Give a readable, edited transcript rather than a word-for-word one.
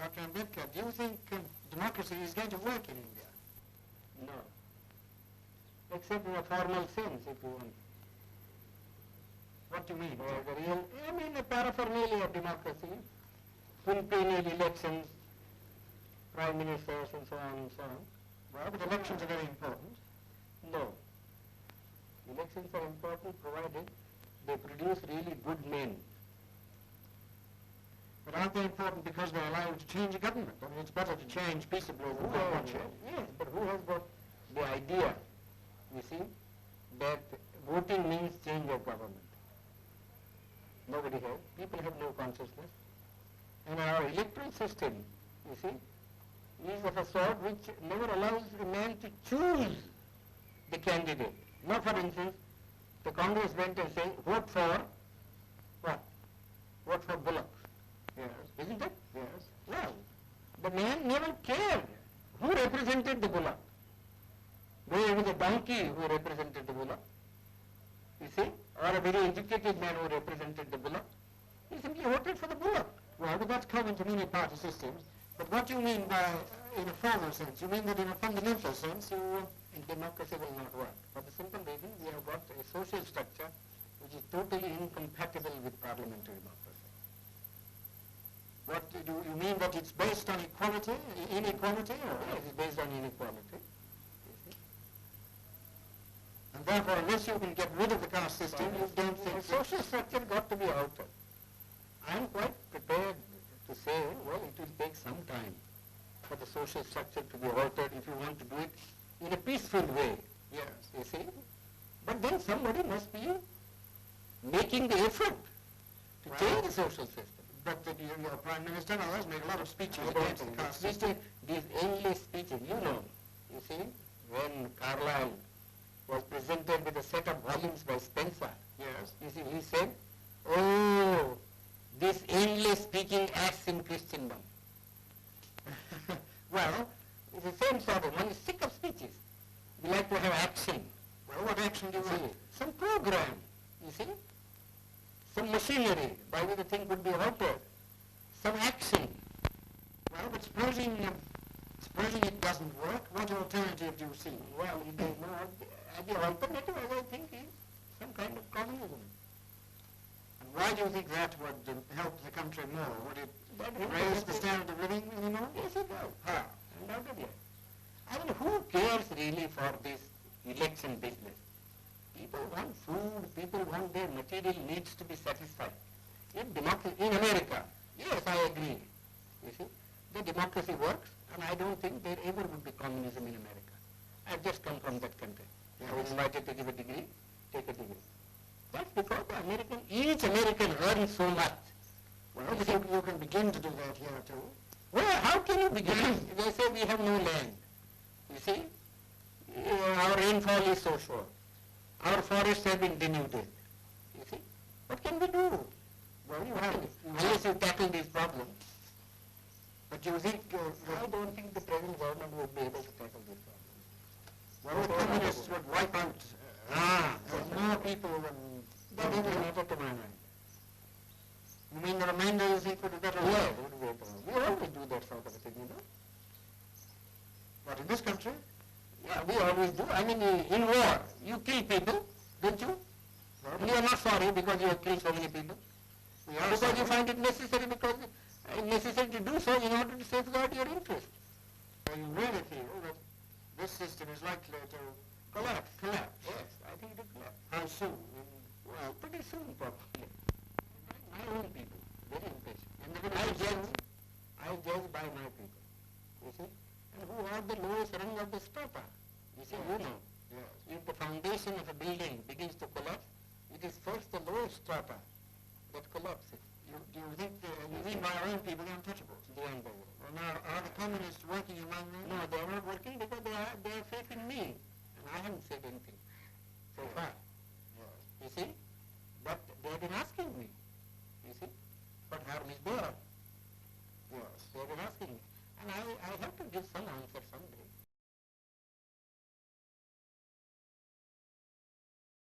Dr. Ambedkar, do you think democracy is going to work in India? No. Except in a formal sense, if you want. What do you mean? The real, I mean, a paraphernalia of democracy, quinquennial elections, prime ministers, and so on and so on. Well, but elections are very important. No. Elections are important provided they produce really good men. But aren't they important because they allow you to change a government? I mean, it's better to change peaceably than not watch it. Yes, but who has got the idea, you see, that voting means change of government? Nobody has. People have no consciousness. And our electoral system, you see, is of a sort which never allows a man to choose the candidate. Now, for instance, the Congress went and said, vote for what? Vote for Bullock. Yes. Isn't it? Yes. Well, the man never cared who represented the Bullock. Whether it was a donkey who represented the Bullock, you see, or a very educated man who represented the Bullock. He simply voted for the Bullock. Well, but that's common to many party systems. But what do you mean by, in a formal sense? You mean that in a fundamental sense, democracy will not work. For the simple reason, we have got a social structure which is totally incompatible with parliamentary democracy. What do you mean, that it's based on equality, inequality? Or? Yes, it is based on inequality. And therefore, unless you can get rid of the caste system, you don't think... The social structure got to be altered. I am quite prepared to say, well, it will take some time for the social structure to be altered if you want to do it in a peaceful way. Yes. You see? But then somebody must be making the effort to change the social system. But your Prime Minister and others make a lot of speeches I against don't the caste think system. these endless speeches, you know, you see, when Carlyle was presented with a set of volumes by Spencer, Yes. you see, he said, oh, this endless speaking acts in Christendom. Well, it's the same sort of, one is sick of speeches. We like to have action. Well, what action do you want? Some program, you see, some machinery by which the thing could be altered, some action. Well, but supposing it doesn't work, what alternative do you see? Well, the alternative, as I think, is some kind of communism. And why do you think that would help the country more? Would it raise the standard of living anymore? Yes, it does. How? Undoubtedly. I mean, who cares really for this election business? People want food, people want their material needs to be satisfied. If democracy, in America, yes, I agree. You see, the democracy works, and I don't think there ever would be communism in America. I've just come from that country. I was invited to give a degree, take a degree. That's because each American earns so much. Well, you can begin to do that here too. Well, how can you begin? They say we have no land. You see, our rainfall is so short. Our forests have been denuded. You see, what can we do? Well, you have, unless you tackle these problems. But do you think... I don't think the present government would be able to tackle these problems. Well, the communists would wipe out more people than... That doesn't matter to my mind. You mean the remainder you think would be better? Yes, would be better. We always do that sort of a thing, you know. What, in this country? Yeah, we always do. I mean, in war, you kill people, don't you? And you are not sorry because you have killed so many people. Because you find it necessary, because necessary to do so in order to safeguard your interest. So you really feel that this system is likely to collapse? Yes, I think it will collapse. How soon? Well, pretty soon probably. My own people, very impatient. And I judge by my people, you see. And who are the lowest rung of the strata? You see, you know. Yes. If the foundation of a building begins to collapse, it is first the lowest strata that collapses. Do you think, you mean by our own people, the untouchables? The unbelievable. Well, now, are the communists working among them? No, they are not working because they have faith in me. And I haven't said anything so far. Yes. You see? But they have been asking